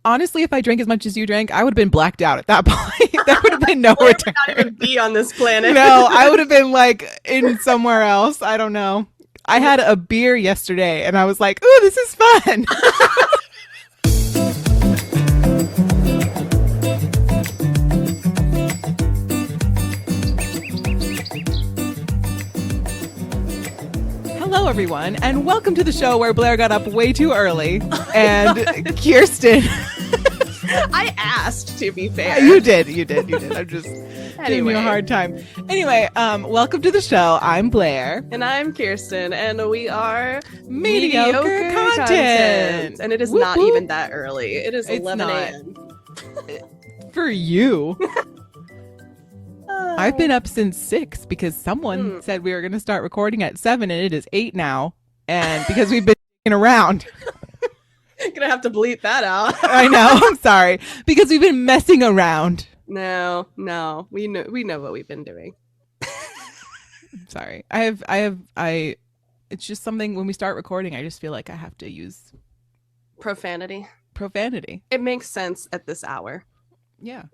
honestly, if I drank as much as you drank, I would have been blacked out at that point. There would have been no Blair would return. not even be on this planet. No, I would have been like in somewhere else. I don't know. I had a beer yesterday and I was like, ooh, this is fun. Hello, everyone, and welcome to the show where Blair got up way too early and Kirsten. I asked, to be fair. You did. I'm just giving you a hard time. Anyway, welcome to the show. I'm Blair. And I'm Kirsten, and we are Mediocre content. And it is Whoop, not whoop. even that early. It is It's 11 not. a.m. For you. I've been up since 6 because someone said we were going to start recording at 7 and it is 8 now. And because we've been around. Gonna have to bleep that out. I know. I'm sorry. Because we've been messing around. No, we know what we've been doing. Sorry. It's just something when we start recording, I just feel like I have to use Profanity. profanity. It makes sense at this hour Yeah.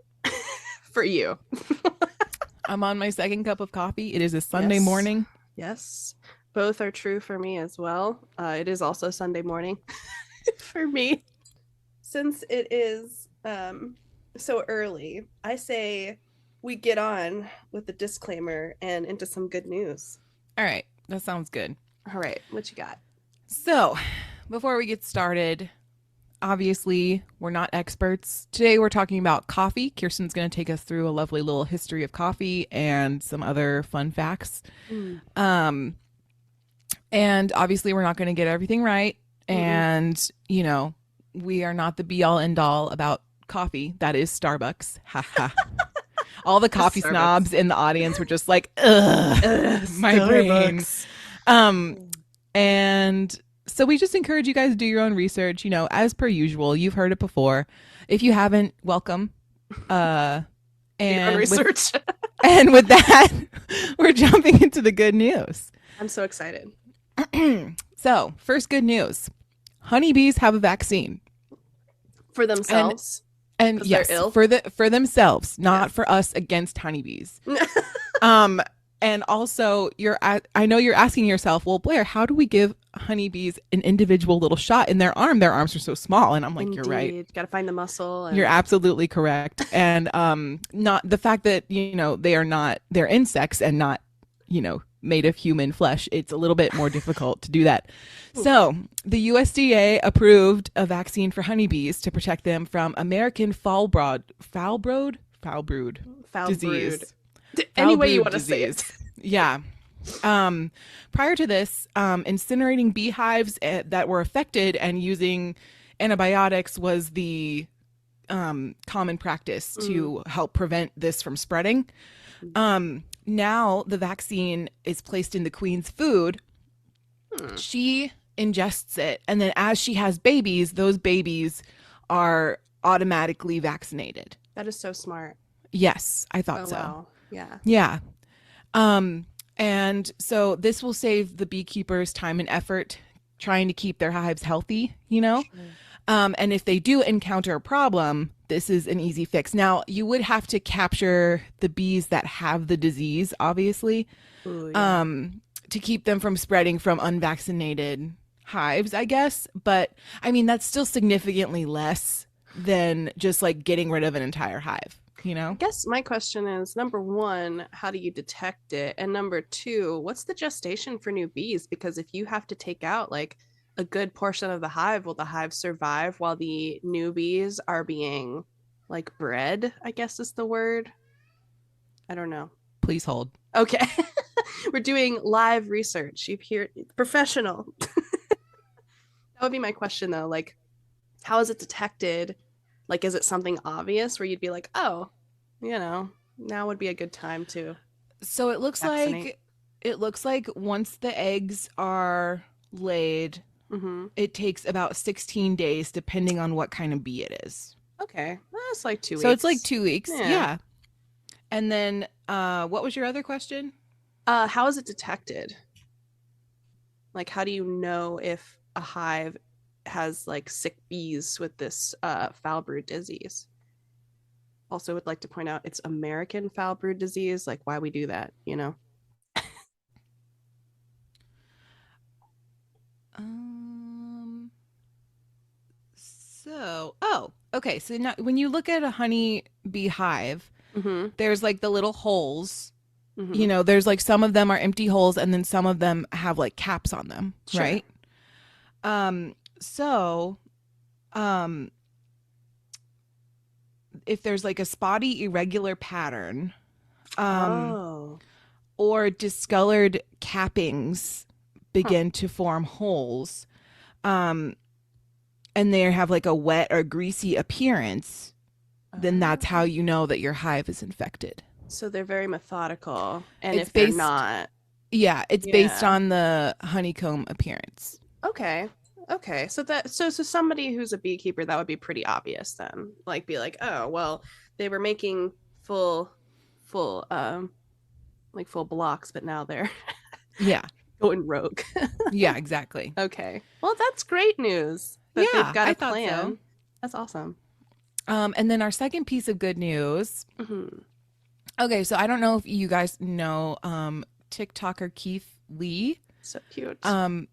for you. I'm on my second cup of coffee. It is a Sunday Yes. morning. Yes, both are true for me as well. It is also Sunday morning for me. Since it is so early, I say we get on with the disclaimer and into some good news. All right. That sounds good. All right, what you got? So, before we get started, obviously, we're not experts. Today, we're talking about coffee. Kirsten's going to take us through a lovely little history of coffee and some other fun facts. And obviously, we're not going to get everything right. And, you know, we are not the be all end all about coffee. That is Starbucks. Ha ha. All the coffee Starbucks. snobs in the audience were just like, ugh, my brain. And so we just encourage you guys to do your own research, you know, as per usual. You've heard it before. If you haven't, welcome. And Research. and with that, we're jumping into the good news. I'm so excited. So, first good news. Honeybees have a vaccine. For themselves. And 'Cause yes, they're ill? for themselves, not for us against honeybees. And also, I know you're asking yourself, well, Blair, how do we give honeybees an individual little shot in their arm? Their arms are so small. And I'm like, you're right. Got to find the muscle. And... You're absolutely correct. And not the fact that, you know, they're insects and not, you know, made of human flesh. It's a little bit more difficult to do that. So the USDA approved a vaccine for honeybees to protect them from American foul brood disease. Any way you Foul want to say it. Yeah. Prior to this, incinerating beehives that were affected and using antibiotics was the common practice to help prevent this from spreading. Now the vaccine is placed in the queen's food. She ingests it, and then as she has babies, those babies are automatically vaccinated. That is so smart. Yes, I thought so. Wow. Yeah. Yeah. And so this will save the beekeepers time and effort trying to keep their hives healthy, you know? Sure. And if they do encounter a problem, this is an easy fix. Now, you would have to capture the bees that have the disease, obviously, Ooh, yeah. to keep them from spreading from unvaccinated hives, I guess. But I mean, that's still significantly less than just like getting rid of an entire hive, you know? I guess my question is, number one, how do you detect it? And number two, what's the gestation for new bees? Because if you have to take out like a good portion of the hive, will the hive survive while the new bees are being like bred, I guess is the word? I don't know. Please hold. Okay. We're doing live research. You've heard professional. That would be my question though. Like, how is it detected? Like, is it something obvious where you'd be like, oh, you know, now would be a good time to So it looks vaccinate? like once the eggs are laid, it takes about 16 days depending on what kind of bee it is. Okay. That's like 2 weeks. So it's like 2 weeks. Yeah. Yeah. And then what was your other question? How is it detected? Like, how do you know if a hive has like sick bees with this foul brood disease. Also would like to point out it's American foul brood disease, like why we do that, you know? Um, okay. So now when you look at a honey bee hive, Mm-hmm. there's like the little holes. Mm-hmm. There's like some of them are empty holes and then some of them have like caps on them, Sure. right? So, um, if there's like a spotty irregular pattern, um, Oh. or discolored cappings Huh. begin to form holes, um, and they have like a wet or greasy appearance, then that's how Oh. you know that your hive is infected. So they're very methodical. And It's if they're based, not, yeah, it's based yeah. on the honeycomb appearance. Okay. Okay. So somebody who's a beekeeper, that would be pretty obvious then. Like be like, oh well, they were making full full like full blocks, but now they're Yeah, going rogue. yeah, exactly. Okay. Well, that's great news that they've Yeah, got I a thought so. plan. That's awesome. And then our second piece of good news. Hmm. Okay, so I don't know if you guys know TikToker Keith Lee. So cute.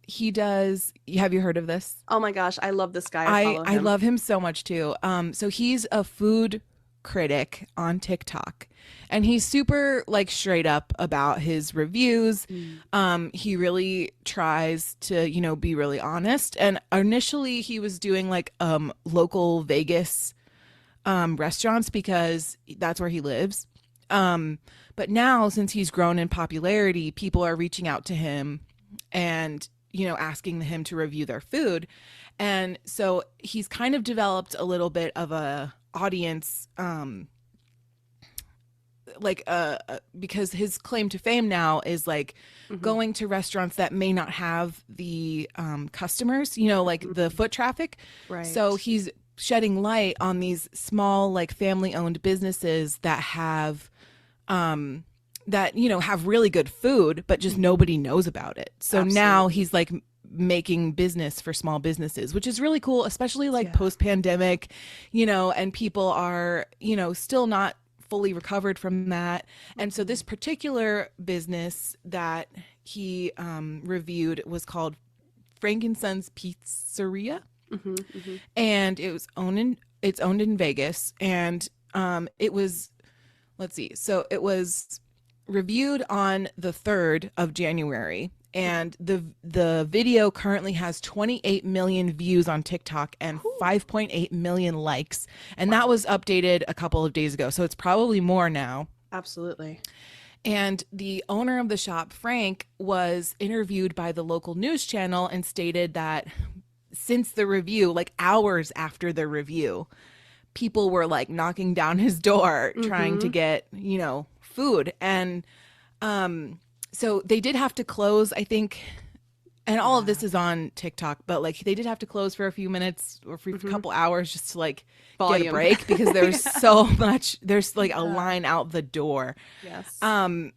He does. Have you heard of this? Oh my gosh, I love this guy. I I follow I him. love him so much too. So he's a food critic on TikTok, and he's super like straight up about his reviews. Mm. He really tries to be really honest. And initially, he was doing like local Vegas restaurants because that's where he lives. But now, since he's grown in popularity, people are reaching out to him and asking him to review their food. And so he's kind of developed a little bit of a audience, because his claim to fame now is like Hmm. going to restaurants that may not have the customers, like the foot traffic. So Right. he's shedding light on these small like family owned businesses that have have really good food, but just Mhm. nobody knows about it. So now Absolutely. he's like making business for small businesses, which is really cool, especially like Yeah. post pandemic, and people are, still not fully recovered from that. And so Hmm. this particular business that he reviewed was called Frankenstein's Pizzeria, Hmm. Hmm. and it's owned in Vegas, and it was, let's see. So it was reviewed on the 3rd of January, and the video currently has 28 million views on TikTok and Whew. 5.8 million likes. And that Wow. was updated a couple of days ago. So it's probably more now. Absolutely. And the owner of the shop, Frank, was interviewed by the local news channel and stated that since the review, like hours after the review, people were like knocking down his door trying to Hmm. get, food. And so they did have to close, I think, and all of Yeah. this is on TikTok, but like they did have to close for a few minutes or for a Hmm. couple hours just to like get a Volume. break because there's Yeah. so much, there's like a Yeah. line out the door. Yes. Um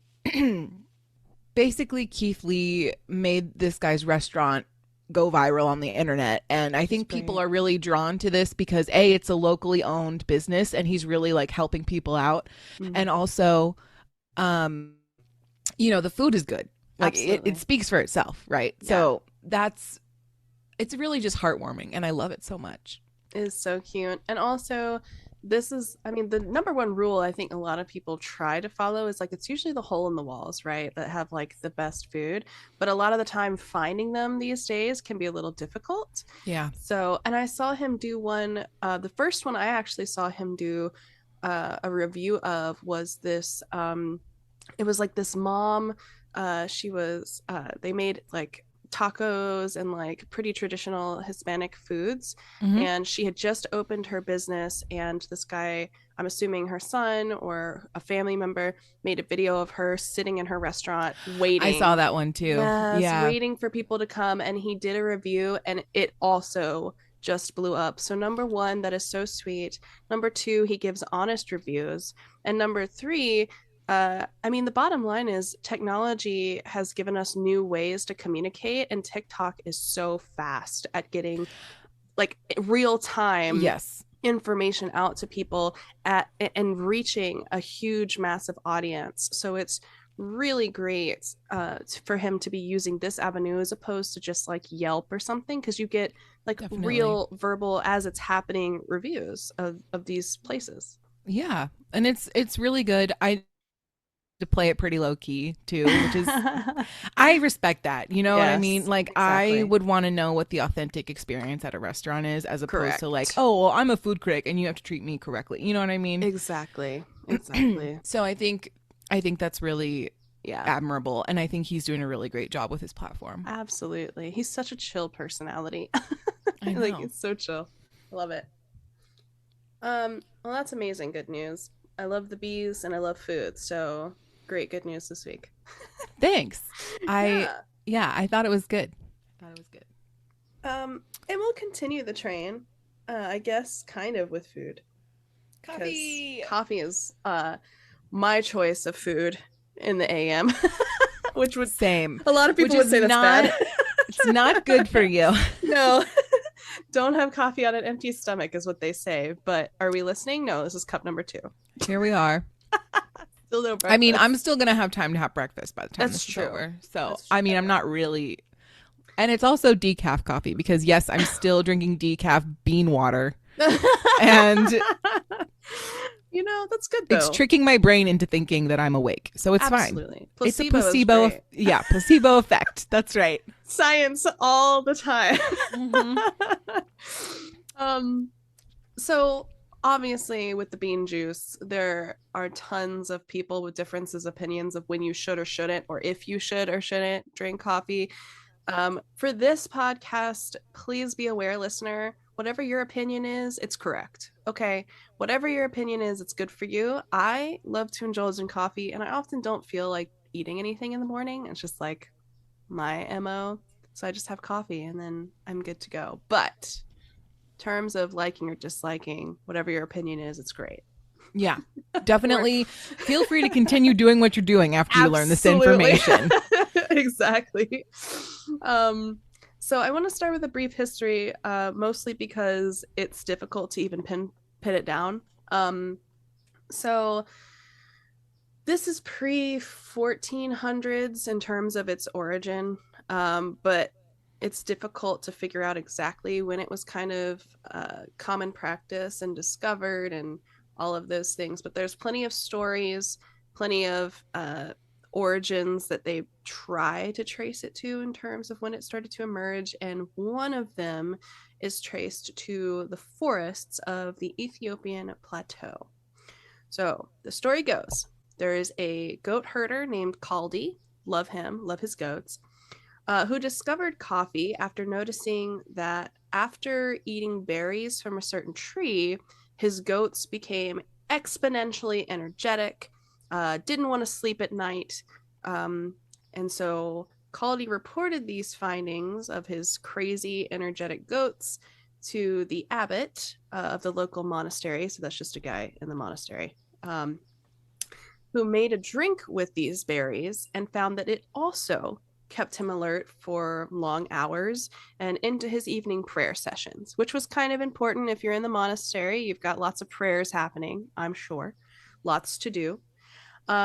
Basically Keith Lee made this guy's restaurant go viral on the internet, and I Which is think people great. are really drawn to this because it's a locally owned business and he's really like helping people out. Mm. And also, um the food is good. Like it Absolutely. speaks for itself, right? Yeah. So it's really just heartwarming and I love it so much. Is so cute. And also, this is, I mean, the number one rule I think a lot of people try to follow is like it's usually the hole in the walls, right? That have like the best food. But a lot of the time, finding them these days can be a little difficult. Yeah. So, and I saw him do one, the first one I actually saw him do a review of was this, it was like this mom, she was, they made like tacos and like pretty traditional Hispanic foods. Hmm. And she had just opened her business, and this guy, I'm assuming her son or a family member, made a video of her sitting in her restaurant I saw waiting. that one too. Yes, Yeah. waiting for people to come. And he did a review, and it also just blew up. So, number one, that is so sweet. Number two, he gives honest reviews. And number three, I mean, the bottom line is technology has given us new ways to communicate, and TikTok is so fast at getting like real time Yes. information out to people at and reaching a huge massive audience. So it's really great for him to be using this avenue as opposed to just like Yelp or something, because you get like Definitely. real verbal as it's happening reviews of these places. Yeah. And it's really good. I to play it pretty low key too, which is I respect that. You know what I mean? Yes, Like I exactly. would want to know what the authentic experience at a restaurant is as opposed to like, Correct. oh, well, I'm a food critic and you have to treat me correctly. You know what I mean? Exactly. Exactly. So I think that's really Yeah. admirable and I think he's doing a really great job with his platform. Absolutely. He's such a chill personality. I Like know. it's so chill. I love it. Well that's amazing good news. I love the bees and I love food. So great good news this week. Thanks. I Yeah. yeah, I thought it was good. I thought it was good. And we'll continue the train, I guess, kind of with food, because Coffee. coffee is my choice of food in the AM, which would Same. a lot of Which people would is say that's bad. not it's not good for you. No, don't have coffee on an empty stomach, is what they say. But are we listening? No, this is cup number two. Here we are. Still no I mean, I'm breakfast. still gonna have time to have breakfast by the time That's this is true. over. So, That's I true. mean, I'm not really. And it's also decaf coffee because, yes, I'm still drinking decaf bean water. And That's good it's though. tricking my brain into thinking that I'm awake. So it's fine. Absolutely. It's a Placebo is placebo. great. Yeah, placebo effect. That's right. Science all the time. Mm-hmm. um, so obviously with the bean juice, there are tons of people with differences opinions of when you should or shouldn't, or if you should or shouldn't drink coffee. For this podcast, please be aware, listener, whatever your opinion is, it's correct. Okay. Whatever your opinion is, it's good for you. I love to indulge in coffee, and I often don't feel like eating anything in the morning. It's just like my MO. So I just have coffee and then I'm good to go. But in terms of liking or disliking, whatever your opinion is, it's great. Yeah, We're definitely. Feel free to continue doing what you're doing after you learn this absolutely information. exactly. Um, so I want to start with a brief history, mostly because it's difficult to even pin it down. So this is pre 1400s in terms of its origin, but it's difficult to figure out exactly when it was kind of common practice and discovered and all of those things. But there's plenty of stories, plenty of origins that they try to trace it to in terms of when it started to emerge. And one of them is traced to the forests of the Ethiopian plateau. So the story goes there is a goat herder named Kaldi, love him, love his goats, who discovered coffee after noticing that after eating berries from a certain tree, his goats became exponentially energetic, didn't want to sleep at night. And so Kaldi reported these findings of his crazy, energetic goats to the abbot of the local monastery. So that's just a guy in the monastery. Who made a drink with these berries and found that it also kept him alert for long hours and into his evening prayer sessions, which was kind of important. If you're in the monastery, you've got lots of prayers happening, I'm sure, lots to do.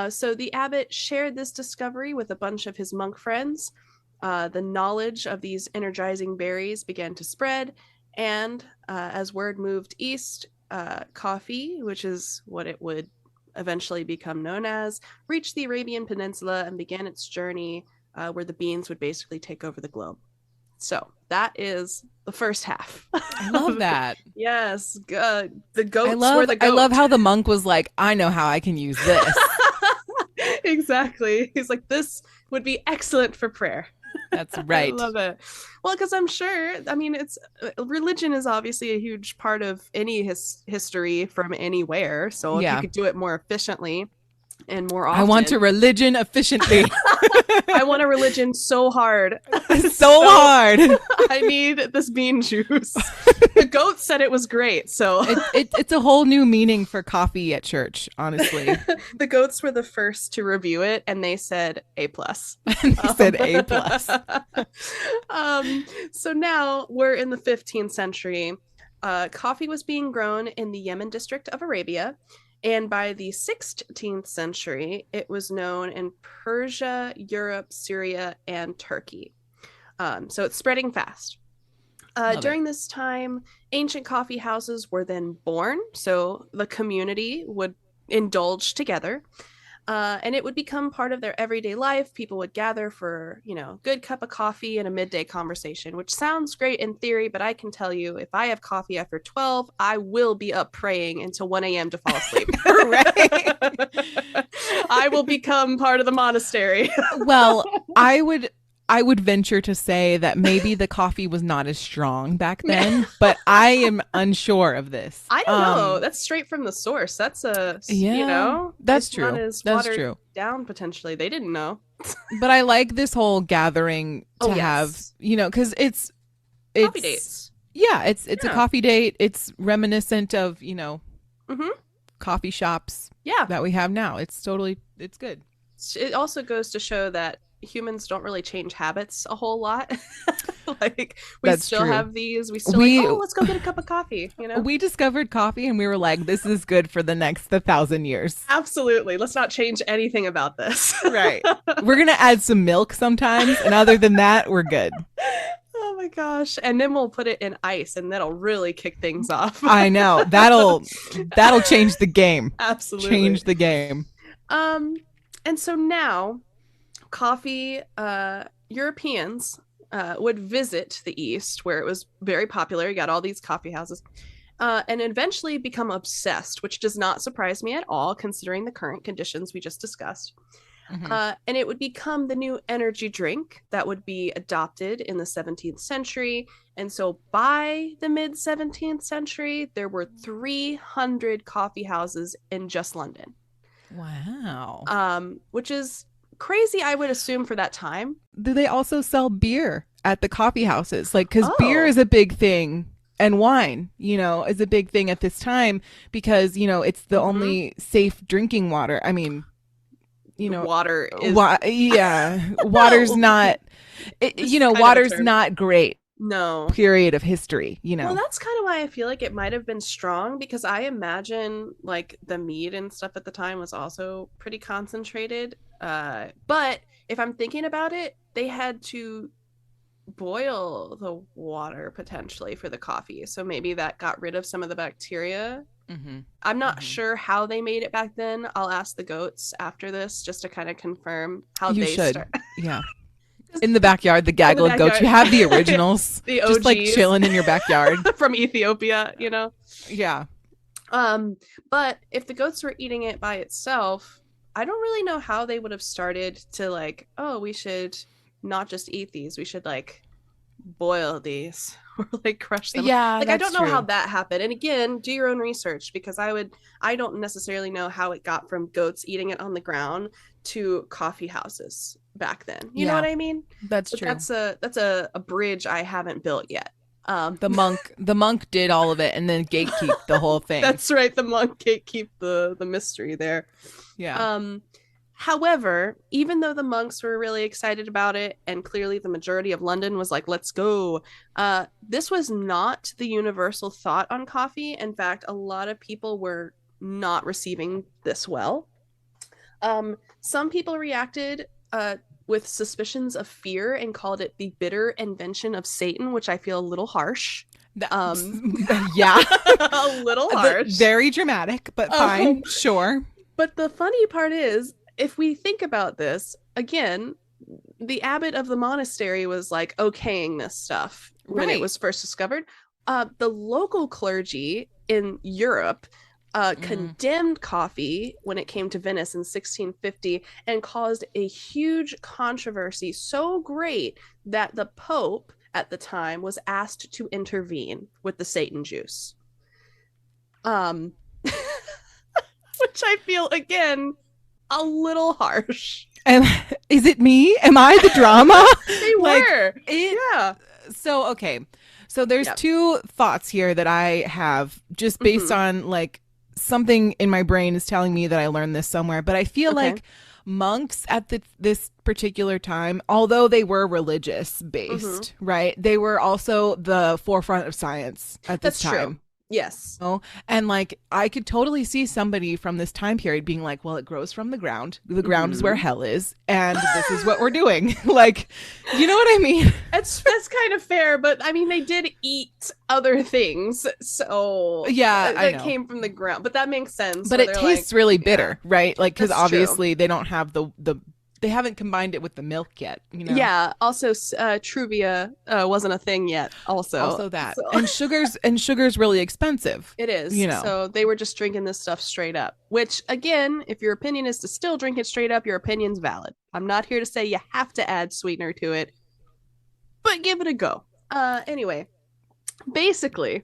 So the abbot shared this discovery with a bunch of his monk friends. The knowledge of these energizing berries began to spread, and as word moved east, coffee, which is what it would eventually become known as, reached the Arabian Peninsula and began its journey where the beans would basically take over the globe. So that is the first half. I love that. Yes, the goats were the I love goat. how the monk was like, I know how I can use this. Exactly. He's like, this would be excellent for prayer. That's I right. love it. Well, because I'm sure, I mean, it's religion is obviously a huge part of any history from anywhere. So if you Yeah. could do it more efficiently and more I want to often, religion efficiently. I want a religion so hard. So hard. I need this bean juice. The goat said it was great, so It's a whole new meaning for coffee at church, honestly. the goats were the first to review it, and they said A plus. And they said A plus. So now we're in the 15th century. Coffee was being grown in the Yemen district of Arabia. And by the 16th century, it was known in Persia, Europe, Syria, and Turkey. So it's spreading fast. During this time, ancient coffee houses were then born. So the community would indulge together. And it would become part of their everyday life. People would gather for, a good cup of coffee and a midday conversation, which sounds great in theory, but I can tell you if I have coffee after 12, I will be up praying until 1 a.m. to fall asleep. Right. I will become part of the monastery. Well, I would venture to say that maybe the coffee was not as strong back then, but I am unsure of this. I don't know. That's straight from the source. That's that's it's true. not as That's watered true. down potentially. They didn't know. But I like this whole gathering to have, because it's coffee dates. Yeah, it's a coffee date. It's reminiscent of, Mm-hmm. coffee shops Yeah. that we have now. It's good. It also goes to show that humans don't really change habits a whole lot. Like we That's still true. have these. We still let's go get a cup of coffee. We discovered coffee and we were like, this is good for the next 1,000 years. Absolutely. Let's not change anything about this. Right. We're gonna add some milk sometimes, and other than that, we're good. Oh my gosh. And then we'll put it in ice and that'll really kick things off. I know. That'll change the game. Absolutely. Change the game. And so now coffee, Europeans would visit the East where it was very popular. You got all these coffee houses and eventually become obsessed, which does not surprise me at all considering the current conditions we just discussed. Mm-hmm. And it would become the new energy drink that would be adopted in the 17th century. And so by the mid 17th century, there were 300 coffee houses in just London. Wow. Which is crazy, I would assume, for that time. Do they also sell beer at the coffee houses? Like, because beer is a big thing, and wine, is a big thing at this time because, it's the only safe drinking water. I mean, water is water's not, water's not great. No. Period of history, Well, that's kind of why I feel like it might have been strong, because I imagine like the mead and stuff at the time was also pretty concentrated. But if I'm thinking about it, they had to boil the water potentially for the coffee. So maybe that got rid of some of the bacteria. Mm-hmm. I'm not sure how they made it back then. I'll ask the goats after this just to kind of confirm how You they should. start. Yeah. In the backyard, the gaggle of goats. You have the originals. The just like OGs. chilling in your backyard. From Ethiopia, Yeah. But if the goats were eating it by itself, I don't really know how they would have started to like, oh, we should not just eat these, we should like boil these or like crush them. Yeah, like I don't know true. how that happened. And again, do your own research, because I don't necessarily know how it got from goats eating it on the ground to coffee houses back then. You know what I mean? That's true. That's a bridge I haven't built yet. The monk did all of it and then gatekeep the whole thing. That's right. The monk gatekeep the mystery there. Yeah. However, even though the monks were really excited about it, and clearly the majority of London was like, let's go, this was not the universal thought on coffee. In fact, a lot of people were not receiving this well. Some people reacted with suspicions of fear and called it the bitter invention of Satan, which I feel a little harsh. Yeah. A little harsh. Very dramatic, but fine. Sure. But the funny part is, if we think about this, again, the abbot of the monastery was like okaying this stuff when it was first discovered. The local clergy in Europe condemned coffee when it came to Venice in 1650 and caused a huge controversy so great that the Pope at the time was asked to intervene with the Satan juice. Which I feel, again, a little harsh. And is it me? Am I the drama? They Like were. it. Yeah. So, okay. So there's Yep. two thoughts here that I have just based Hmm. on like something in my brain is telling me that I learned this somewhere, but I feel Okay. like monks at this particular time, although they were religious Hmm. based, right? They were also the forefront of science at this That's true. time. Yes. Oh, and like I could totally see somebody from this time period being like, well, it grows from the ground. The ground is where Hmm. hell is, and this is what we're doing. Like, you know what I mean? That's kind of fair, but I mean they did eat other things, so Yeah, I that know. came from the ground. But that makes sense But where it they're like, tastes really yeah, bitter, right? Like cuz that's true. obviously they don't have the they haven't combined it with the milk yet, you know. Yeah. Also, Truvia wasn't a thing yet. Also, Also that. so And sugar's really expensive, it is. you know. So they were just drinking this stuff straight up. Which, again, if your opinion is to still drink it straight up, your opinion's valid. I'm not here to say you have to add sweetener to it, but give it a go. Anyway, basically,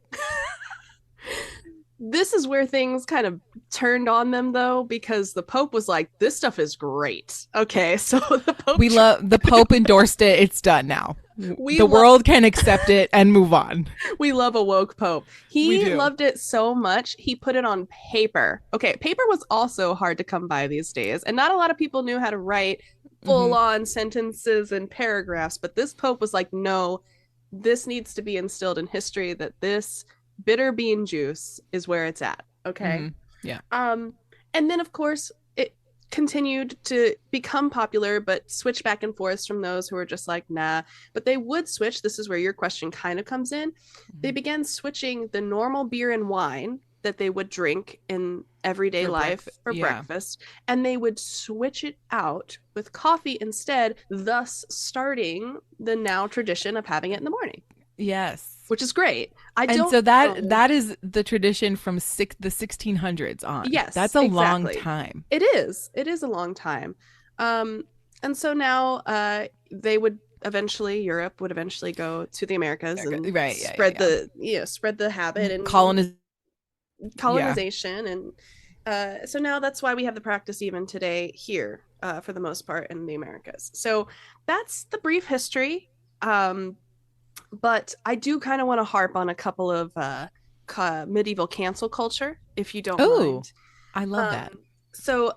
this is where things kind of turned on them though, because the Pope was like, this stuff is great. Okay, so the Pope We love the Pope endorsed it. It's done now. we The love world can accept it and move on. we love a woke Pope. We He do. loved it so much he put it on paper. Okay, paper was also hard to come by these days, and not a lot of people knew how to write full Mhm. on sentences and paragraphs, but this Pope was like, no, this needs to be instilled in history that this bitter bean juice is where it's at. Okay. Mhm. Yeah. Um, and then of course it continued to become popular, but switch back and forth from those who were just like, nah. But they would switch. This is where your question kind of comes in. They Mhm. began switching the normal beer and wine that they would drink in everyday For life breakfast. for Yeah. breakfast, and they would switch it out with coffee instead, thus starting the now tradition of having it in the morning, Yes. which is great. I And don't so that know. that is the tradition from the 1600s on. Yes, That's a long exactly. time. It is. It is a long time. Um, and so now they would eventually, Europe would eventually go to the Americas and Right. Yeah. Yeah. Yeah. spread the habit and Coloniz. Yeah. colonization. And so now that's why we have the practice even today here for the most part in the Americas. So that's the brief history. Um, but I do kind of want to harp on a couple of medieval cancel culture, if you don't Oh, mind. I love Um, that. so,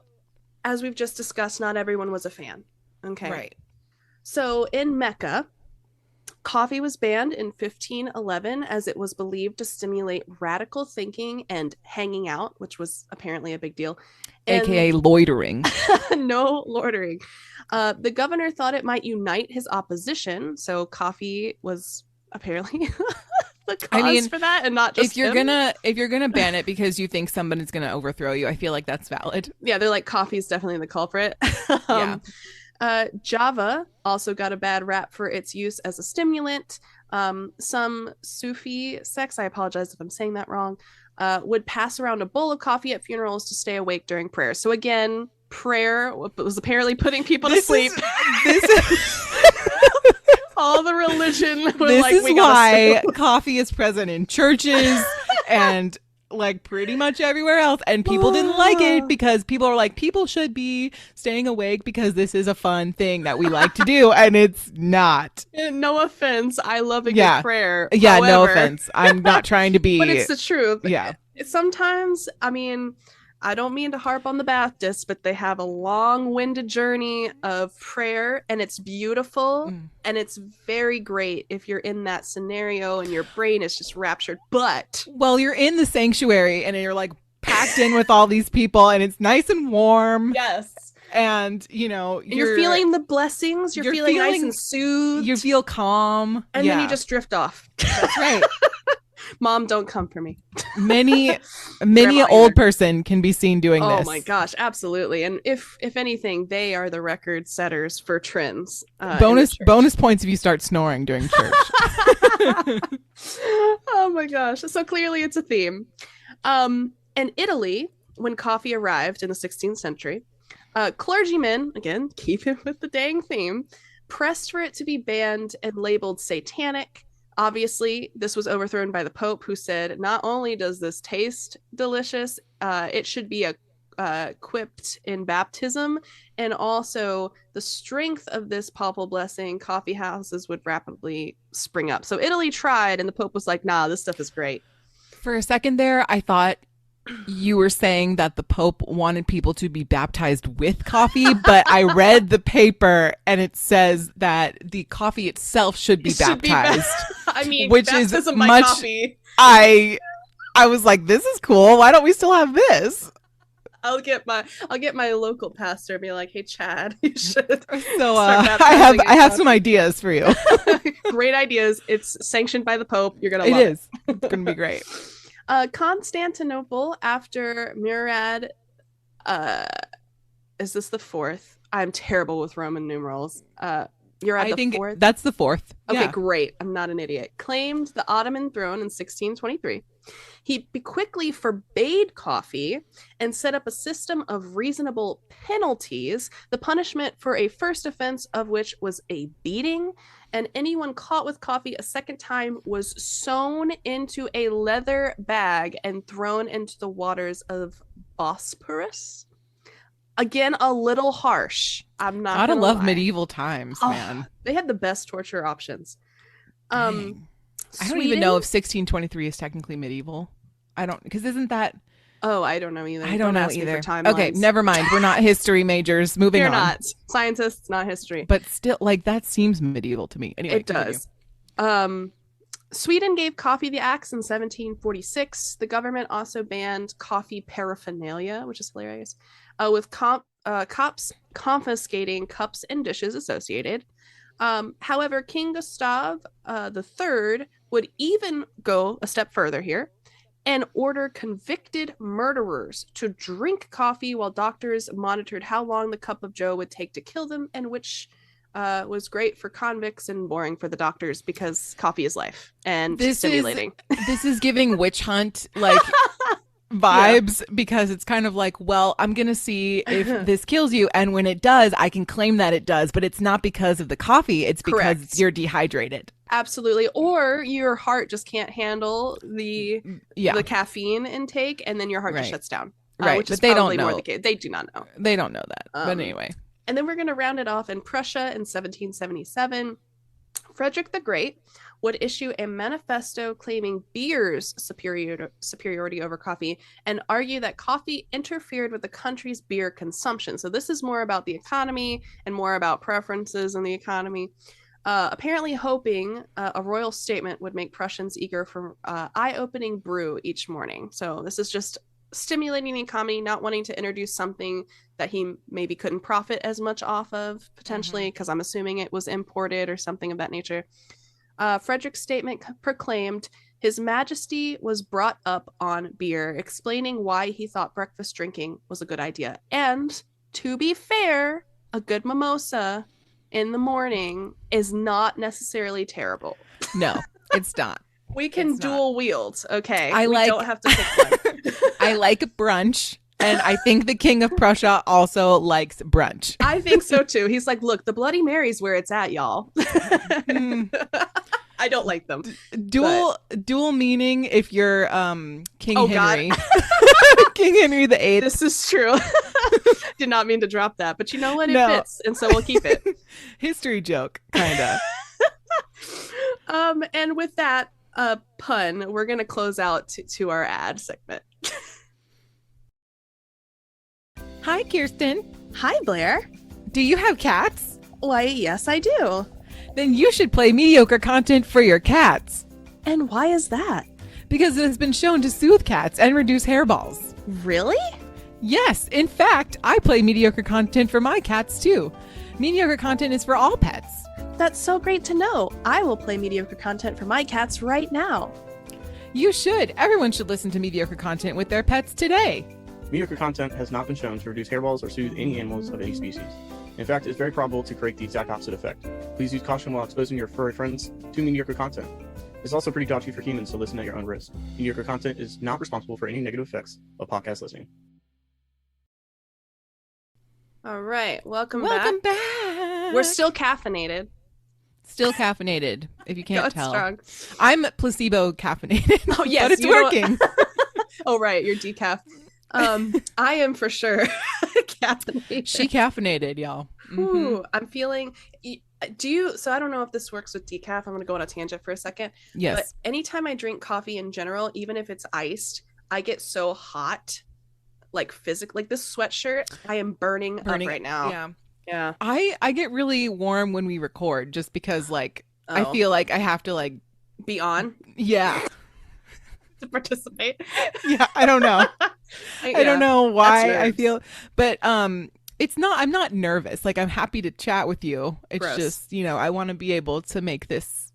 as we've just discussed, not everyone was a fan. Okay. Right. So, in Mecca, coffee was banned in 1511 as it was believed to stimulate radical thinking and hanging out, which was apparently a big deal. And AKA loitering. no loitering. The governor thought it might unite his opposition. So, coffee was apparently the I cause mean, for that and not if just you're him. gonna if you're gonna ban it because you think somebody's gonna overthrow you, I feel like that's valid. Yeah, they're like, coffee is definitely the culprit. Yeah. um, Java also got a bad rap for its use as a stimulant. Some Sufi sects, I apologize if I'm saying that wrong, would pass around a bowl of coffee at funerals to stay awake during prayer. So again, prayer was apparently putting people to This sleep. is this is All the religion was this like, is we why gotta coffee is present in churches and like pretty much everywhere else, and people didn't like it because people are like, people should be staying awake because this is a fun thing that we like to do, and it's not. no offense, I love a good Yeah. prayer. Yeah, no However, offense, I'm not trying to but be. it's the truth. Yeah. Sometimes, I mean, I don't mean to harp on the Baptists, but they have a long-winded journey of prayer, and it's beautiful Mm. and it's very great if you're in that scenario and your brain is just raptured. But Well, you're in the sanctuary and you're like packed in with all these people, and it's nice and warm, yes, and you're feeling the blessings, you're feeling nice and soothed, you feel calm, and then you just drift off. that's right. Mom, don't come for me. Many Grandma old either. person can be seen doing Oh this. my gosh, absolutely. And if anything, they are the record setters for trends. Bonus points if you start snoring during church. Oh my gosh. So clearly it's a theme. In Italy, when coffee arrived in the 16th century, clergymen, again, keep it with the dang theme, pressed for it to be banned and labeled satanic. Obviously, this was overthrown by the Pope, who said, not only does this taste delicious, it should be quipped in baptism, and also the strength of this papal blessing, coffee houses would rapidly spring up. So Italy tried, and the Pope was like, nah, this stuff is great. For a second there, I thought you were saying that the Pope wanted people to be baptized with coffee, but I read the paper and it says that the coffee itself should be baptized. I mean, which is much coffee. I was like, this is cool. Why don't we still have this? I'll get my local pastor and be like, hey Chad, you should. So I have some ideas for you. Great ideas. It's sanctioned by the Pope. You're gonna love it. It's gonna be great. Constantinople after Murad, is this the fourth? I'm terrible with Roman numerals. You're at the fourth? That's the fourth. Okay, great. I'm not an idiot. Claimed the Ottoman throne in 1623. He quickly forbade coffee and set up a system of reasonable penalties, the punishment for a first offense of which was a beating, and anyone caught with coffee a second time was sewn into a leather bag and thrown into the waters of Bosporus. Again, a little harsh. I'm not Gotta love lie. Medieval times, man. They had the best torture options. I don't even know if 1623 is technically medieval. I don't, because isn't that? Oh, I don't know either. I don't know either. Okay, never mind. We're not history majors. Moving on. You're not scientists, not history. But still, like, that seems medieval to me. Anyway, it does. Sweden gave coffee the axe in 1746. The government also banned coffee paraphernalia, which is hilarious, with cops confiscating cups and dishes associated. However, King Gustav III would even go a step further here and order convicted murderers to drink coffee while doctors monitored how long the cup of joe would take to kill them, and which was great for convicts and boring for the doctors because coffee is life and stimulating. This is giving witch hunt like vibes, because it's kind of like, well, I'm gonna see if this kills you, and when it does, I can claim that it does, but it's not because of the coffee, it's because you're dehydrated. Absolutely. Or your heart just can't handle the caffeine intake, and then your heart just shuts down. Right. Which but is they probably don't know. more the case. They do not know. They don't know that. But anyway. And then we're going to round it off in Prussia in 1777. Frederick the Great would issue a manifesto claiming beer's superiority over coffee and argue that coffee interfered with the country's beer consumption. So this is more about the economy and more about preferences in the economy. Apparently hoping a royal statement would make Prussians eager for eye-opening brew each morning. So this is just stimulating the economy, not wanting to introduce something that he maybe couldn't profit as much off of, potentially, because I'm assuming it was imported or something of that nature. Frederick's statement proclaimed His Majesty was brought up on beer, explaining why he thought breakfast drinking was a good idea. And to be fair, a good mimosa in the morning is not necessarily terrible. No, it's not. We can dual wield, okay? We don't have to pick one. I like brunch, and I think the King of Prussia also likes brunch. I think so too. He's like, look, the Bloody Mary's where it's at, y'all. I don't like them. Dual meaning if you're King Henry. King Henry VIII. This is true. Did not mean to drop that, but you know what? It fits, and so we'll keep it. History joke, kind of. And with that pun, we're going to close out to our ad segment. Hi, Kirsten. Hi, Blair. Do you have cats? Why, yes, I do. Then you should play mediocre content for your cats. And why is that? Because it has been shown to soothe cats and reduce hairballs. Really? Yes. In fact, I play mediocre content for my cats too. Mediocre content is for all pets. That's so great to know. I will play mediocre content for my cats right now. You should. Everyone should listen to mediocre content with their pets today. Mediocre content has not been shown to reduce hairballs or soothe any animals of any species. In fact, it's very probable to create the exact opposite effect. Please use caution while exposing your furry friends to mediocre content. It's also pretty dodgy for humans, so listen at your own risk. Mediocre content is not responsible for any negative effects of podcast listening. All right, welcome back. We're still caffeinated. Still caffeinated, if you can't tell. Strong. I'm placebo caffeinated. Oh, yes. But it's working. Oh, right. You're decaf. I am for sure caffeinated. She caffeinated, y'all. Ooh, I'm feeling. Do you? So I don't know if this works with decaf. I'm gonna go on a tangent for a second. Yes. But anytime I drink coffee in general, even if it's iced, I get so hot, like physically. Like this sweatshirt, I am burning up right now. Yeah. Yeah. I get really warm when we record just because like I Oh. feel like I have to like Be on yeah. to participate. Yeah, I don't know. I don't know why I feel but it's not I'm not nervous. Like I'm happy to chat with you. It's Gross. just, you know, I want to be able to make this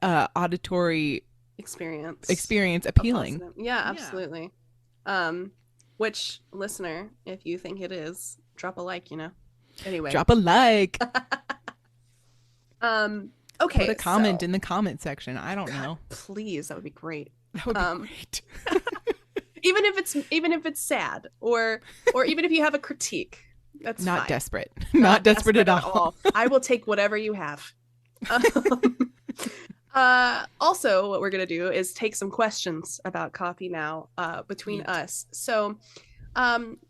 auditory experience appealing. Yeah, absolutely. Which listener, if you think it is, drop a like, you know. Anyway. Drop a like. Okay. Put a comment in the comment section. I don't know. Please, that would be great. That would be great. even if it's sad or even if you have a critique. That's not fine. Desperate. Not desperate at all. I will take whatever you have. Also, what we're going to do is take some questions about coffee now between us. So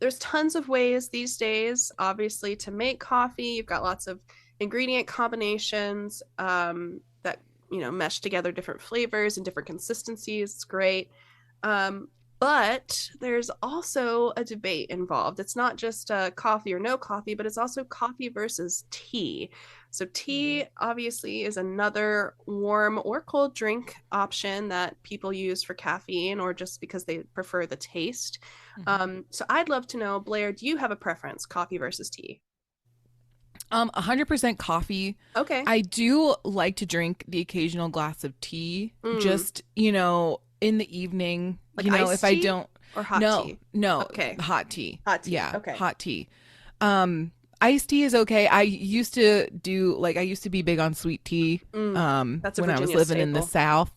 there's tons of ways these days, obviously, to make coffee. You've got lots of ingredient combinations that, you know, mesh together different flavors and different consistencies. It's great. But there's also a debate involved. It's not just coffee or no coffee, but it's also coffee versus tea. So tea obviously is another warm or cold drink option that people use for caffeine or just because they prefer the taste. So I'd love to know, Blair, do you have a preference, coffee versus tea? 100% coffee. Okay. I do like to drink the occasional glass of tea, just, you know, in the evening, like, you know, if I don't or hot tea. No. Okay. Hot tea. Hot tea. Yeah. Okay. Hot tea. Iced tea is okay. I used to be big on sweet tea. That's a when I was Virginia living in the South.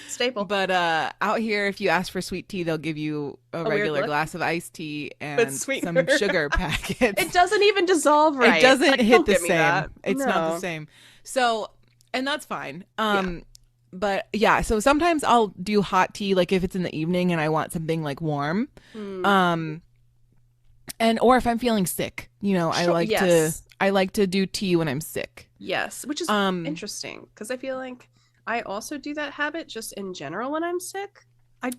Staple. But out here, if you ask for sweet tea, they'll give you a regular glass of iced tea and some sugar packets. It doesn't even dissolve right. It doesn't like, hit the same. That. It's not the same. So, and that's fine. But yeah, so sometimes I'll do hot tea, like if it's in the evening and I want something like warm. And or if I'm feeling sick, you know, I like to do tea when I'm sick. Yes, which is interesting because I feel like I also do that habit just in general when I'm sick. I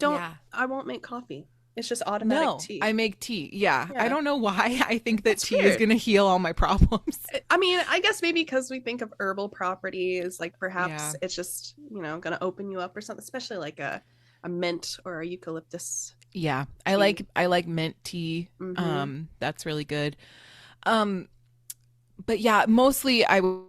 won't make coffee. It's just automatic tea. I make tea. Yeah. I don't know why I think that tea is going to heal all my problems. I mean, I guess maybe because we think of herbal properties, like perhaps it's just, you know, going to open you up or something, especially like a mint or a eucalyptus. Yeah. I like mint tea. That's really good. But yeah, mostly I would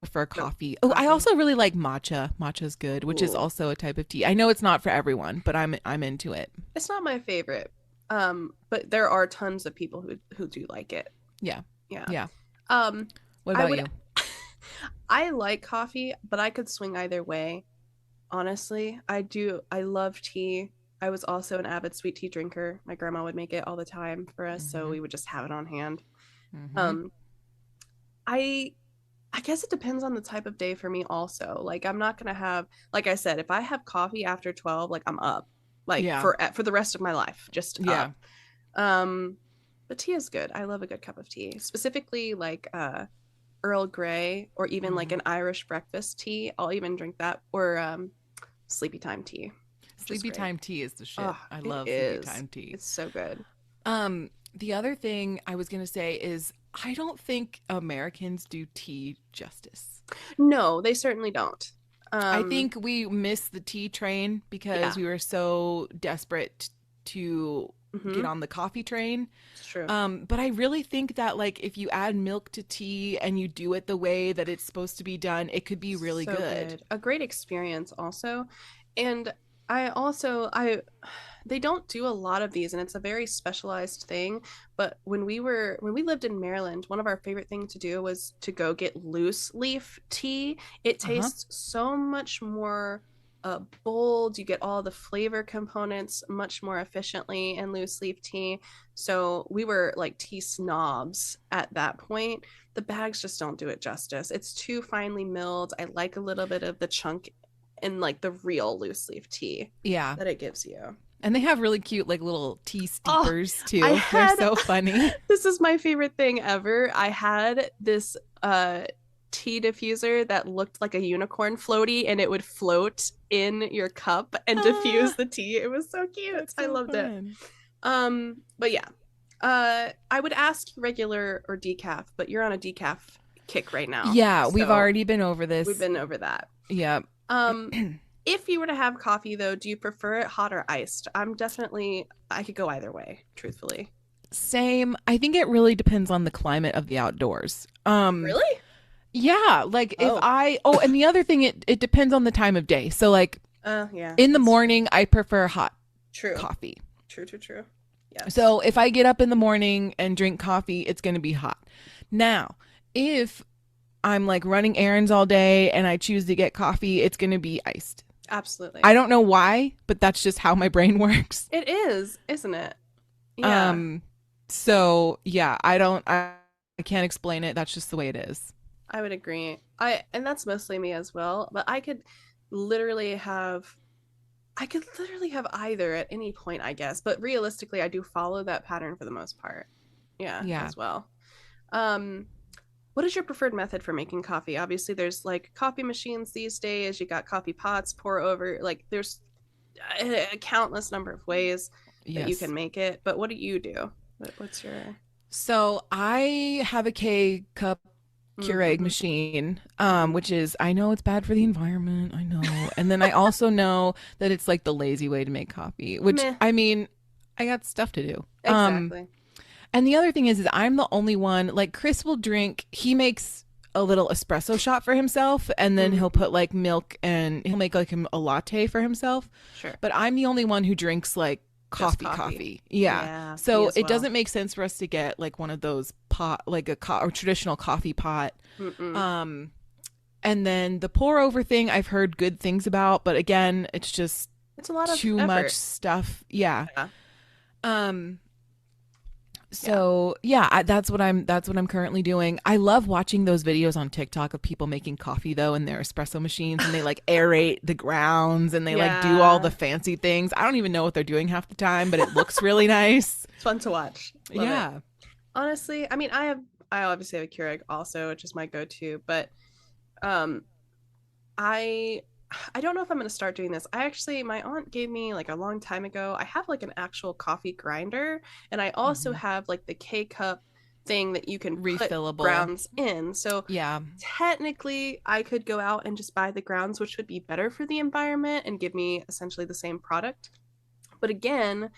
prefer coffee. Oh, I also really like matcha. Matcha's good, which is also a type of tea. I know it's not for everyone, but I'm into it. It's not my favorite. But there are tons of people who do like it. Yeah. Yeah. What about you? I like coffee, but I could swing either way. Honestly, I do. I love tea. I was also an avid sweet tea drinker. My grandma would make it all the time for us, so we would just have it on hand. I guess it depends on the type of day for me also. Like I'm not going to have, like I said, if I have coffee after 12, like I'm up. Like for the rest of my life, just up. But tea is good. I love a good cup of tea. Specifically like Earl Grey or even like an Irish breakfast tea. I'll even drink that or sleepy time tea. Sleepy time tea is the shit. Oh, I love sleepy time tea. It's so good. The other thing I was going to say is I don't think Americans do tea justice. No, they certainly don't. I think we missed the tea train because we were so desperate to get on the coffee train. It's true. But I really think that like if you add milk to tea and you do it the way that it's supposed to be done, it could be really good. A great experience also. And they don't do a lot of these and it's a very specialized thing, but when we lived in Maryland, one of our favorite things to do was to go get loose leaf tea. It tastes so much more bold. You get all the flavor components much more efficiently in loose leaf tea. So we were like tea snobs at that point. The bags just don't do it justice. It's too finely milled. I like a little bit of the chunk and like the real loose leaf tea that it gives you. And they have really cute like little tea Oh, steepers too. I They're had so funny. this is my favorite thing ever. I had this tea diffuser that looked like a unicorn floaty, and it would float in your cup and diffuse Ah, the tea. It was so cute. that's I so loved it. fun. But yeah. I would ask regular or decaf, but you're on a decaf kick right now. Yeah, we've so already been over this. we've been over that. Yeah. If you were to have coffee though, do you prefer it hot or iced? I could go either way, truthfully. Same. I think it really depends on the climate of the outdoors. Really? Yeah, like if Oh. and the other thing, it depends on the time of day. So like Yeah. in the that's morning, I prefer hot true. coffee. True. Yeah. So if I get up in the morning and drink coffee, it's going to be hot. Now, if I'm like running errands all day and I choose to get coffee, it's going to be iced. Absolutely. I don't know why, but that's just how my brain works. It is, isn't it? Yeah. So yeah, I can't explain it. That's just the way it is. I would agree. And that's mostly me as well, but I could literally have either at any point, I guess. But realistically, I do follow that pattern for the most part. Yeah, Yeah. as well. What is your preferred method for making coffee? Obviously, there's like coffee machines these days. You got coffee pots, pour over. Like there's a countless number of ways that you Yes. can make it. But what do you do? What's your So I have a K cup Keurig Mhm. machine, which is, I know it's bad for the environment, I know. And then I also know that it's like the lazy way to make coffee, which Meh. I mean, I got stuff to do. Exactly. And the other thing is I'm the only one, like Chris will drink, he makes a little espresso shot for himself and then he'll put like milk and he'll make like a latte for himself. Sure. But I'm the only one who drinks like Just coffee. Yeah, Yeah. me So as it well. doesn't make sense for us to get like one of those pot, like or traditional coffee pot. Mm-mm. And then the pour over thing I've heard good things about, but again, it's just It's a lot of too effort. much stuff. Yeah. Yeah. So yeah, that's what I'm currently doing. I love watching those videos on TikTok of people making coffee though in their espresso machines and they like aerate the grounds and they like do all the fancy things. I don't even know what they're doing half the time, but it looks really nice. It's fun to watch. Love it. Yeah. Honestly, I mean, I obviously have a Keurig also, which is my go-to, but I don't know if I'm going to start doing this. My aunt gave me like a long time ago. I have like an actual coffee grinder, and I also have like the K cup thing that you can Refillable. put grounds in. So Yeah. technically, I could go out and just buy the grounds, which would be better for the environment and give me essentially the same product. But again,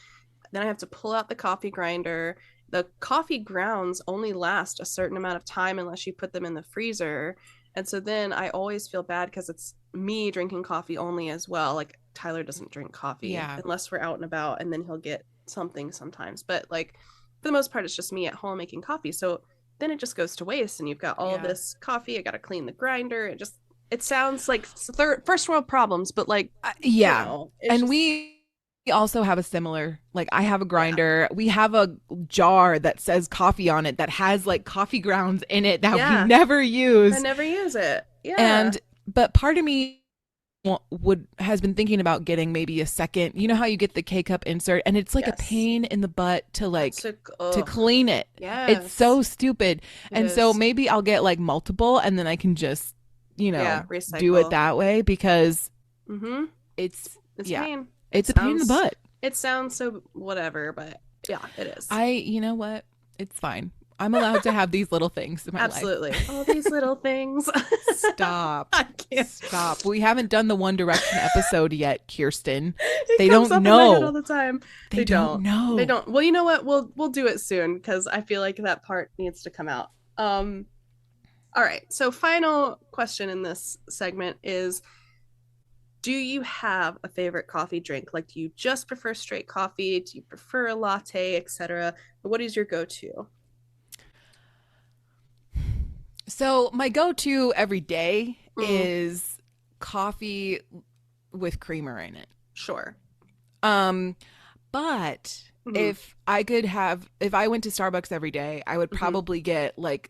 then I have to pull out the coffee grinder. The coffee grounds only last a certain amount of time unless you put them in the freezer. And so then I always feel bad because it's me drinking coffee only as well. Like Tyler doesn't drink coffee Yeah. unless we're out and about, and then he'll get something sometimes. But like for the most part, it's just me at home making coffee. So then it just goes to waste, and you've got all Yeah. this coffee. I got to clean the grinder. It sounds like first world problems, but like Yeah. you know, And we also have a similar, like I have a grinder. We have a jar that says coffee on it that has like coffee grounds in it that Yeah. we never use. I never use it. Yeah. But part of me has been thinking about getting maybe a second. You know how you get the K cup insert and it's like a Yes. pain in the butt to like to ugh. clean it. Yes. It's so stupid. It And so is. maybe I'll get like multiple and then I can just, you know, Yeah, do recycle. it that way because Mm-hmm. it's It's yeah, pain. it's a pain in the sounds- butt. It sounds so whatever, but yeah, it is. You know what? It's fine. I'm allowed to have these little things in my Absolutely. All these little things. life. Stop. I can't. Stop. We haven't done the One Direction episode yet, Kirsten. It They comes don't up in my head know. all the time. They don't know. They don't. Well, you know what? We'll do it soon because I feel like that part needs to come out. All right. So final question in this segment is, do you have a favorite coffee drink? Like, do you just prefer straight coffee? Do you prefer a latte, etc.? What is your go-to? So my go-to every day Mm. is coffee with creamer in it. Sure. But Mhm. if I went to Starbucks every day, I would probably get like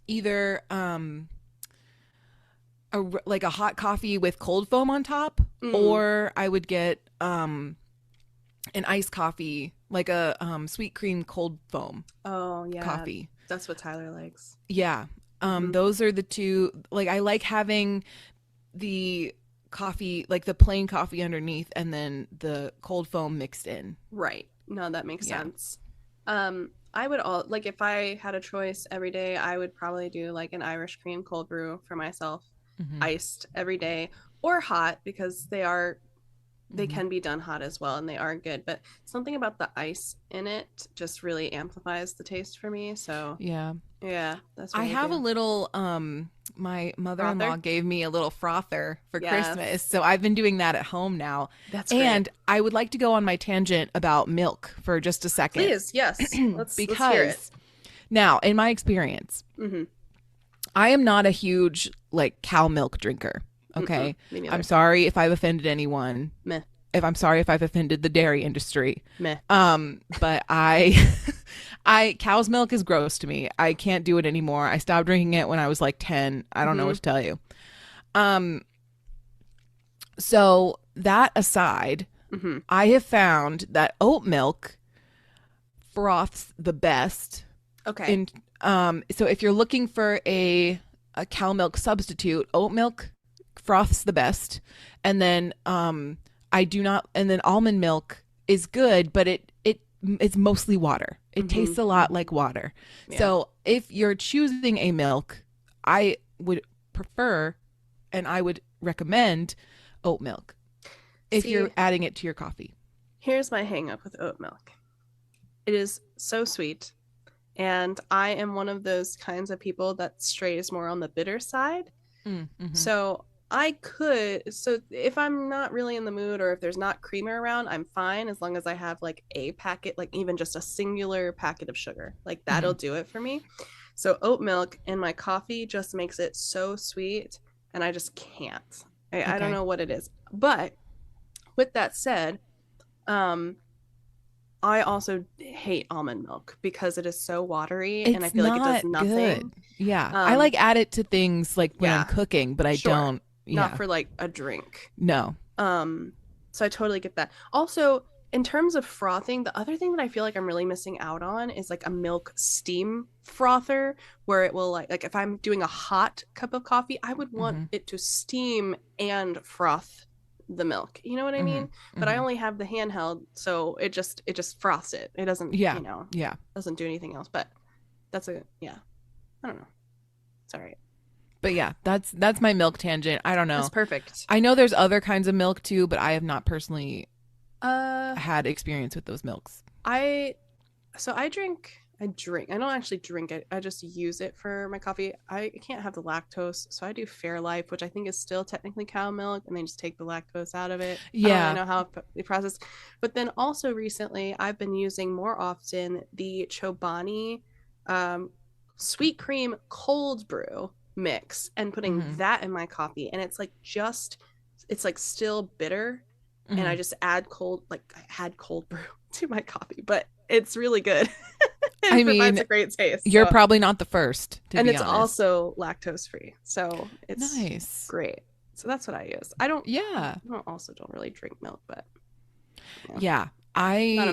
either like a hot coffee with cold foam on top, Mm. or I would get an iced coffee, like a sweet cream cold foam Oh yeah, coffee. that's what Tyler likes. Yeah. Mhm. Those are the two. Like I like having the coffee, like the plain coffee underneath, and then the cold foam mixed in. Right. No, that makes Yeah. sense. I would all like if I had a choice every day, I would probably do like an Irish cream cold brew for myself, Mm-hmm. iced every day or hot because they Mm-hmm. can be done hot as well and they are good, but something about the ice in it just really amplifies the taste for me. So, Yeah. yeah, that's what I I have a do. little my mother-in-law Frother? gave me a little frother for Yes. Christmas. So I've been doing that at home now. That's great. And I would like to go on my tangent about milk for just a second. Please, yes. Let's hear it. Because now, in my experience, Mm-hmm. I am not a huge like cow milk drinker. Okay. Me neither. I'm sorry if I've offended anyone. Meh. I'm sorry if I've offended the dairy industry. Meh. But cow's milk is gross to me. I can't do it anymore. I stopped drinking it when I was like 10. I don't know what to tell you. So that aside, Mm-hmm. I have found that oat milk froths the best. Okay. So if you're looking for a cow milk substitute, oat milk froths the best. And then and then almond milk is good, but it's mostly water. It tastes a lot like water. Yeah. So if you're choosing a milk, I would prefer and I would recommend oat milk if See, you're adding it to your coffee. here's my hang up with oat milk. It is so sweet. And I am one of those kinds of people that strays more on the bitter side. Mm-hmm. So if I'm not really in the mood or if there's not creamer around, I'm fine as long as I have like a packet, like even just a singular packet of sugar. Like that'll do it for me. So oat milk in my coffee just makes it so sweet and I just can't. I don't know what it is. But with that said, I also hate almond milk because it is so watery and I feel like it does nothing. Good. Yeah. I like add it to things like when I'm cooking, but I don't. Yeah. Not for like a drink. No. So I totally get that. Also, in terms of frothing, the other thing that I feel like I'm really missing out on is like a milk steam frother where it will like if I'm doing a hot cup of coffee, I would want it to steam and froth the milk. You know what I mean? But I only have the handheld, so it just froths it. It doesn't, doesn't do anything else. But that's I don't know. It's all right. But yeah, that's my milk tangent. I don't know. That's perfect. I know there's other kinds of milk too, but I have not personally had experience with those milks. I drink. I don't actually drink it. I just use it for my coffee. I can't have the lactose, so I do Fairlife, which I think is still technically cow milk, and they just take the lactose out of it. Yeah. I don't really know how they process. But then also recently, I've been using more often the Chobani sweet cream cold brew mix and putting that in my coffee, and it's like still bitter, and I just add cold brew to my coffee, but it's really good. I mean, provides a great taste. You're probably not the first, and it's honest. Also lactose free, so it's nice, great. So that's what I use. I don't really drink milk, but I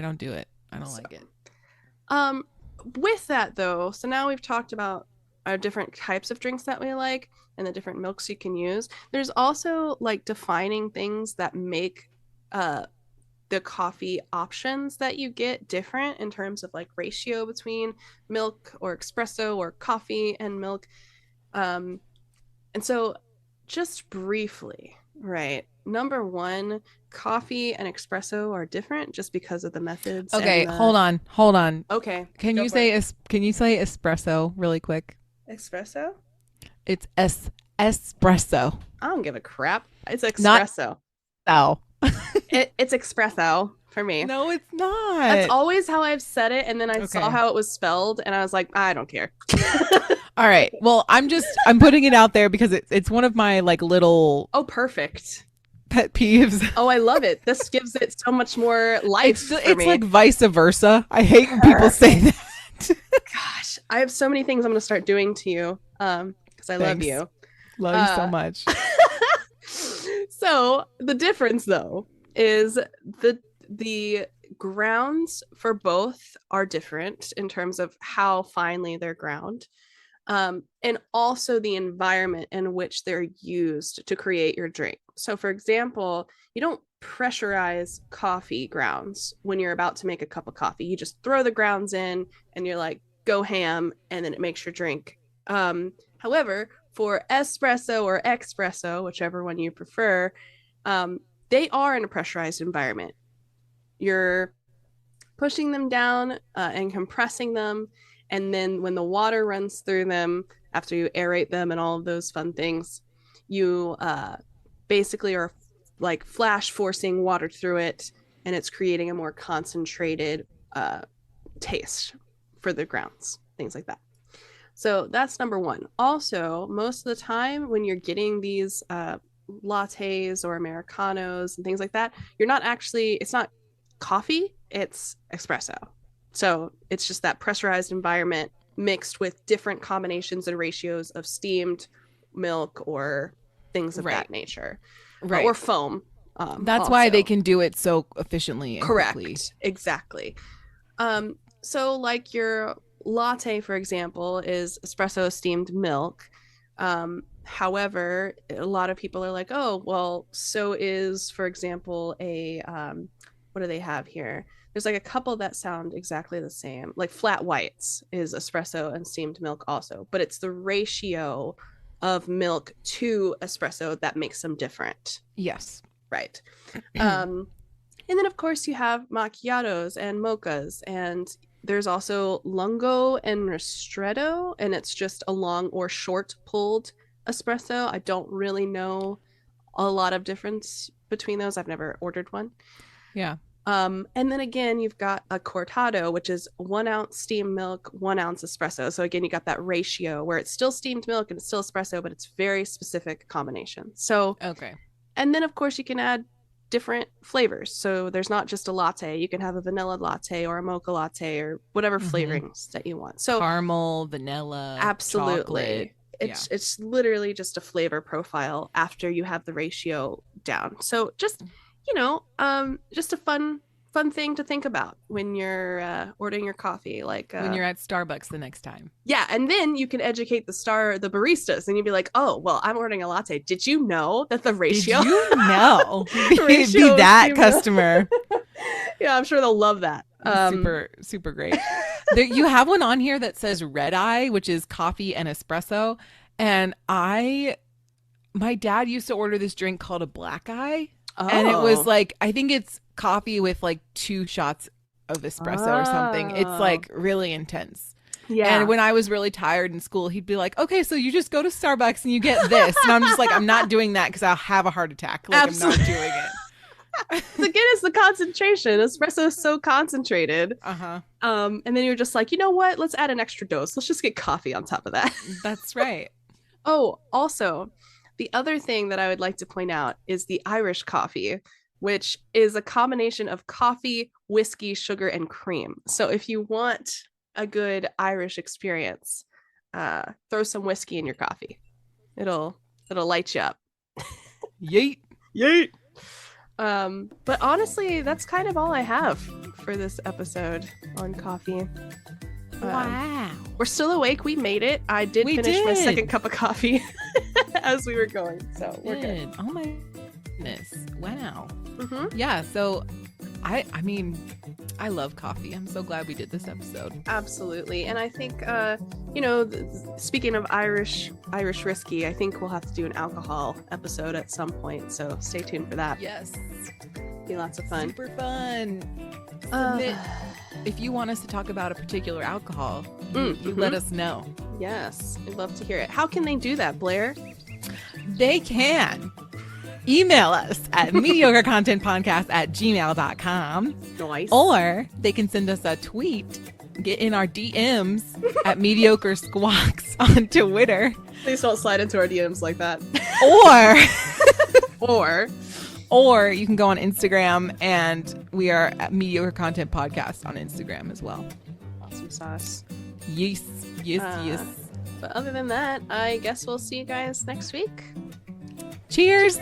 don't do it. I don't like it. With that though, so now we've talked about our different types of drinks that we like and the different milks you can use. There's also like defining things that make the coffee options that you get different in terms of like ratio between milk or espresso or coffee and milk. And so just briefly, right? Number one, coffee and espresso are different just because of the methods. Okay, hold on. Okay. Can you say espresso really quick? Espresso? It's espresso. I don't give a crap. It's espresso. It's espresso for me. No, it's not. That's always how I've said it, and then I saw how it was spelled, and I was like, I don't care. All right. Well, I'm putting it out there because it's one of my like little perfect pet peeves. Oh, I love it. This gives it so much more life. It's like vice versa. I hate when people say that. Gosh, I have so many things I'm going to start doing to you because I love you. Love you so much. So the difference though is the grounds for both are different in terms of how finely they're ground. And also the environment in which they're used to create your drink. So, for example, you don't pressurize coffee grounds when you're about to make a cup of coffee. You just throw the grounds in and you're like, go ham, and then it makes your drink. However, for espresso or espresso, whichever one you prefer, they are in a pressurized environment. You're pushing them down and compressing them. And then when the water runs through them, after you aerate them and all of those fun things, you basically are like flash forcing water through it, and it's creating a more concentrated taste for the grounds, things like that. So that's number one. Also, most of the time when you're getting these lattes or Americanos and things like that, it's not coffee, it's espresso. So it's just that pressurized environment mixed with different combinations and ratios of steamed milk or things of that nature. Right. Or foam. That's also why they can do it so efficiently and correct. quickly. Exactly. So like your latte, for example, is espresso steamed milk. However, a lot of people are like, oh, well, so is, for example, a what do they have here? There's like a couple that sound exactly the same. Like flat whites is espresso and steamed milk also, but it's the ratio of milk to espresso that makes them different. Yes. Right. And then, of course, you have macchiatos and mochas, and there's also lungo and ristretto, and it's just a long or short pulled espresso. I don't really know a lot of difference between those. I've never ordered one. Yeah. And then again, you've got a cortado, which is 1 ounce steamed milk, 1 ounce espresso. So again, you got that ratio where it's still steamed milk and it's still espresso, but it's very specific combination. So, okay. And then of course you can add different flavors. So there's not just a latte. You can have a vanilla latte or a mocha latte or whatever flavorings that you want. So caramel, vanilla, absolutely. Chocolate. It's literally just a flavor profile after you have the ratio down. So just just a fun thing to think about when you're ordering your coffee, like when you're at Starbucks the next time. Yeah, and then you can educate the baristas, and you'd be like, "Oh, well, I'm ordering a latte. Did you know that the ratio? Did you know? Be that customer." Yeah, I'm sure they'll love that. Super great. You have one on here that says red eye, which is coffee and espresso, and my dad used to order this drink called a black eye. Oh. And it was like, I think it's coffee with like 2 shots of espresso or something. It's like really intense. Yeah. And when I was really tired in school, he'd be like, okay, so you just go to Starbucks and you get this. And I'm just like, I'm not doing that because I'll have a heart attack. Like, absolutely. I'm not doing it. Again, it's the concentration. Espresso is so concentrated. Uh-huh. And then you're just like, you know what? Let's add an extra dose. Let's just get coffee on top of that. That's right. Oh, also, the other thing that I would like to point out is the Irish coffee, which is a combination of coffee, whiskey, sugar, and cream. So if you want a good Irish experience, throw some whiskey in your coffee. It'll light you up. Yeet. Yeet. But honestly, that's kind of all I have for this episode on coffee. Wow. We're still awake. We made it. I did finish my second cup of coffee as we were going. So we're good. Oh my goodness. Wow. Mm-hmm. Yeah. So I mean, I love coffee. I'm so glad we did this episode. Absolutely. And I think, speaking of Irish whiskey, I think we'll have to do an alcohol episode at some point. So stay tuned for that. Yes. Be lots of fun. Super fun. If you want us to talk about a particular alcohol, you let us know. Yes, I'd love to hear it. How can they do that, Blair? They can email us at mediocrecontentpodcast@gmail.com. Nice. Or they can send us a tweet, get in our DMs at mediocre squawks on Twitter. Please don't slide into our DMs like that. Or you can go on Instagram, and we are at Mediocre Content Podcast on Instagram as well. Awesome sauce. Yes. But other than that, I guess we'll see you guys next week. Cheers.